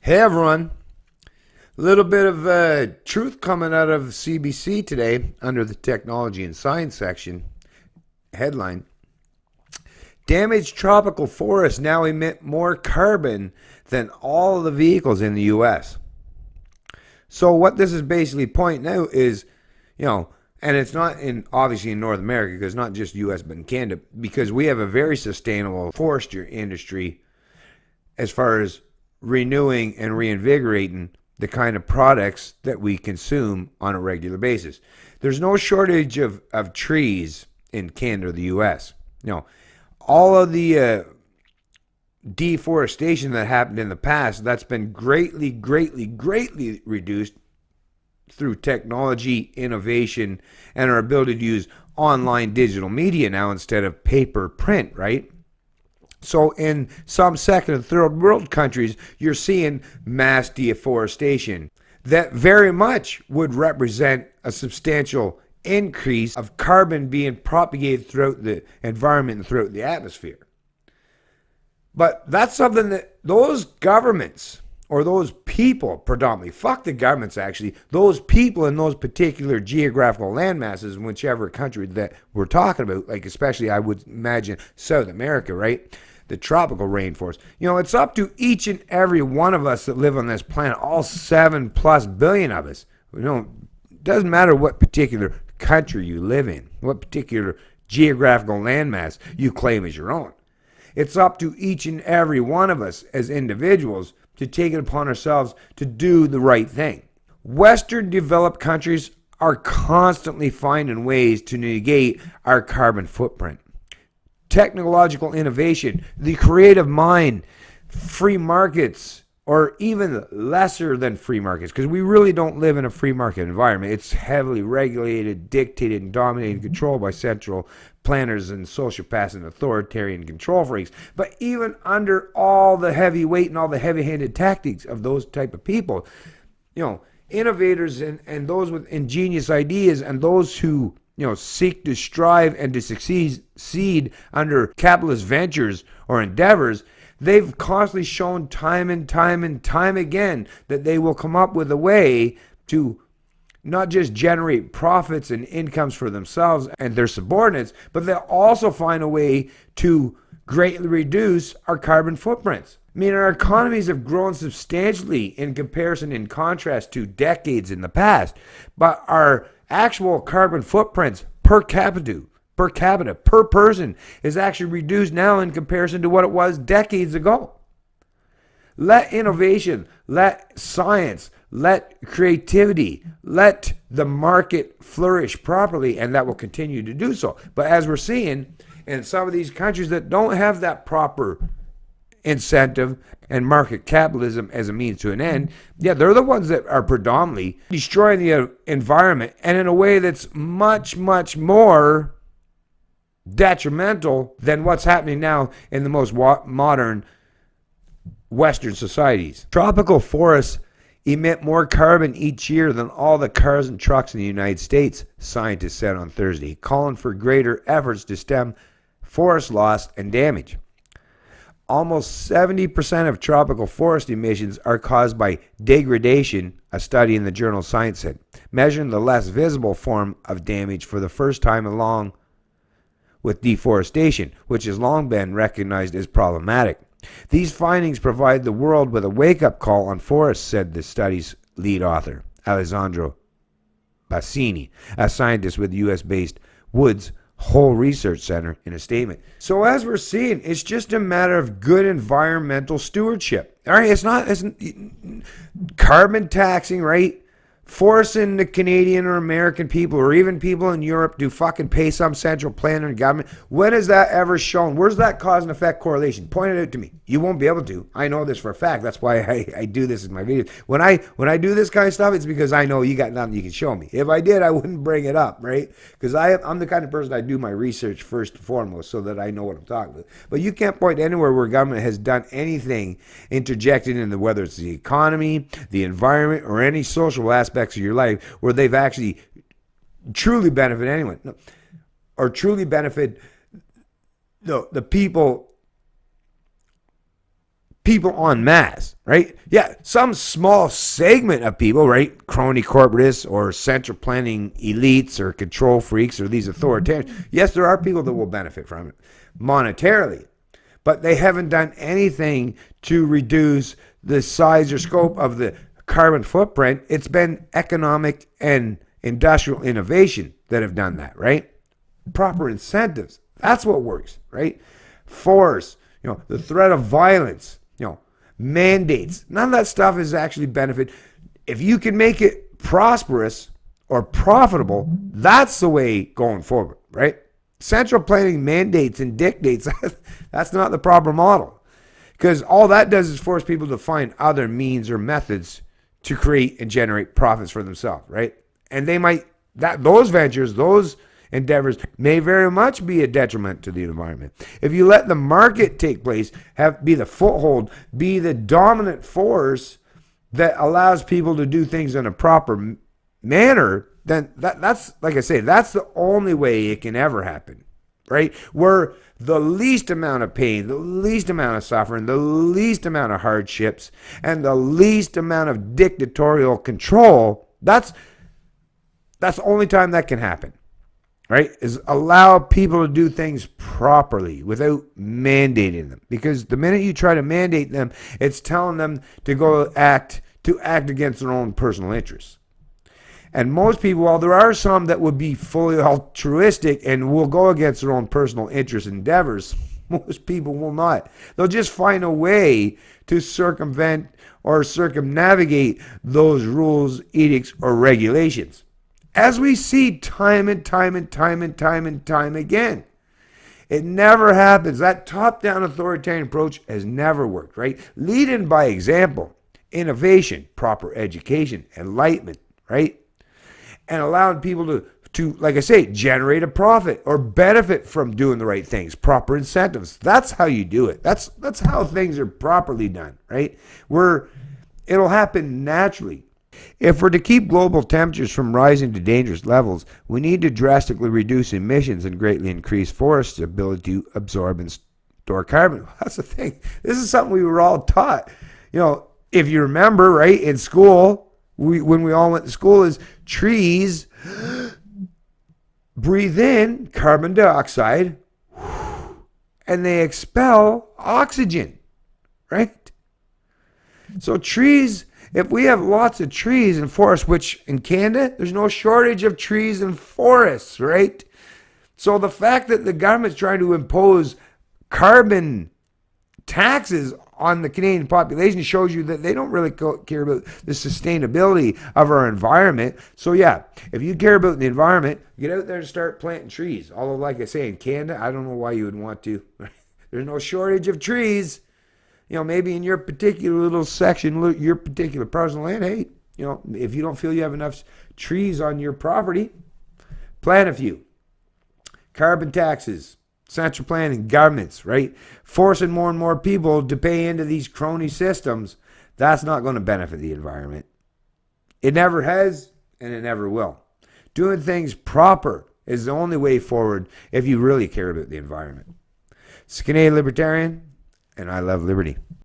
Hey everyone, a little bit of truth coming out of CBC today under the technology and science section. Headline: Damaged tropical forests now emit more carbon than all of the vehicles in the US. So what this is basically pointing out is, and it's not obviously in North America, because it's not just US but in Canada, because we have a very sustainable forestry industry as far as renewing and reinvigorating the kind of products that we consume on a regular basis. There's no shortage of trees in Canada or the US. All of the deforestation that happened in the past, that's been greatly reduced through technology, innovation, and our ability to use online digital media now instead of paper print, right? So in some second and third world countries, you're seeing mass deforestation that very much would represent a substantial increase of carbon being propagated throughout the environment and throughout the atmosphere. But that's something that those governments or those people predominantly, fuck the governments actually, those people in those particular geographical landmasses in whichever country that we're talking about, like especially I would imagine South America, right? The tropical rainforest. It's up to each and every one of us that live on this planet, all 7+ billion of us. It doesn't matter what particular country you live in, what particular geographical landmass you claim as your own. It's up to each and every one of us as individuals to take it upon ourselves to do the right thing. Western developed countries are constantly finding ways to negate our carbon footprint. Technological innovation, the creative mind, free markets, or even lesser than free markets, because we really don't live in a free market environment. It's heavily regulated, dictated, and dominated and controlled by central planners and sociopaths and authoritarian control freaks. But even under all the heavy weight and all the heavy-handed tactics of those type of people, innovators and those with ingenious ideas and those who seek to strive and to succeed under capitalist ventures or endeavors, they've constantly shown time and time again that they will come up with a way to not just generate profits and incomes for themselves and their subordinates, but they'll also find a way to greatly reduce our carbon footprints. Our economies have grown substantially in comparison, in contrast to decades in the past, but our actual carbon footprints per capita, per person, is actually reduced now in comparison to what it was decades ago. Let innovation, let science, let creativity, let the market flourish properly, and that will continue to do so. But as we're seeing in some of these countries that don't have that proper incentive and market capitalism as a means to an end, they're the ones that are predominantly destroying the environment, and in a way that's much more detrimental than what's happening now in the most modern Western societies. Tropical forests emit more carbon each year than all the cars and trucks in the United States, scientists said on Thursday, calling for greater efforts to stem forest loss and damage. Almost 70% of tropical forest emissions are caused by degradation, a study in the journal Science said, measuring the less visible form of damage for the first time along with deforestation, which has long been recognized as problematic. These findings provide the world with a wake-up call on forests, said the study's lead author, Alessandro Bassini, a scientist with the U.S.-based Woods Hole Research Center, in a statement. So as we're seeing, it's just a matter of good environmental stewardship. All right, it's carbon taxing, right? Forcing the Canadian or American people or even people in Europe to fucking pay some central planner and government. When has that ever shown? Where's that cause and effect correlation? Point it out to me. You won't be able to. I know this for a fact. That's why I do this in my videos. When I do this kind of stuff, it's because I know you got nothing you can show me. If I did, I wouldn't bring it up, right? Because I'm the kind of person, I do my research first and foremost so that I know what I'm talking about. But you can't point anywhere where government has done anything interjected into whether it's the economy, the environment, or any social aspects of your life where they've actually truly benefit anyone or truly benefit the people people en masse, right? Yeah, some small segment of people, right? Crony corporatists or central planning elites or control freaks or these authoritarians. Yes, there are people that will benefit from it monetarily, but they haven't done anything to reduce the size or scope of the carbon footprint. It's been economic and industrial innovation that have done that, right? Proper incentives. That's what works, right? Force, the threat of violence, mandates. None of that stuff is actually benefit. If you can make it prosperous or profitable, that's the way going forward, right? Central planning mandates and dictates, that's not the proper model. Because all that does is force people to find other means or methods to create and generate profits for themselves, right? And they might, those ventures, those endeavors may very much be a detriment to the environment. If you let the market take place, be the foothold, be the dominant force that allows people to do things in a proper manner, then that's, like I say, that's the only way it can ever happen, right? Where the least amount of pain, the least amount of suffering, the least amount of hardships, and the least amount of dictatorial control, that's the only time that can happen. Right, is allow people to do things properly without mandating them. Because the minute you try to mandate them, it's telling them to go act against their own personal interests. And most people, while there are some that would be fully altruistic and will go against their own personal interest endeavors, most people will not. They'll just find a way to circumvent or circumnavigate those rules, edicts, or regulations. As we see time and time again. It never happens. That top-down authoritarian approach has never worked, right? Leading by example, innovation, proper education, enlightenment, right? And allowing people to, like I say, generate a profit or benefit from doing the right things, proper incentives. That's how you do it. That's how things are properly done, right? It'll happen naturally. If we're to keep global temperatures from rising to dangerous levels, we need to drastically reduce emissions and greatly increase forests' ability to absorb and store carbon. That's the thing. This is something we were all taught. If you remember, right, in school, when we all went to school, is trees breathe in carbon dioxide and they expel oxygen, right? So trees, if we have lots of trees and forests, which in Canada, there's no shortage of trees and forests, right? So the fact that the government's trying to impose carbon taxes on the Canadian population shows you that they don't really care about the sustainability of our environment. So yeah, if you care about the environment, get out there and start planting trees. Although, like I say, in Canada, I don't know why you would want to. There's no shortage of trees. Maybe in your particular little section, your particular parcel of land, hey, if you don't feel you have enough trees on your property, plant a few. Carbon taxes, central planning, governments, right? Forcing more and more people to pay into these crony systems, that's not going to benefit the environment. It never has, and it never will. Doing things proper is the only way forward if you really care about the environment. It's Canadian Libertarian, and I love liberty.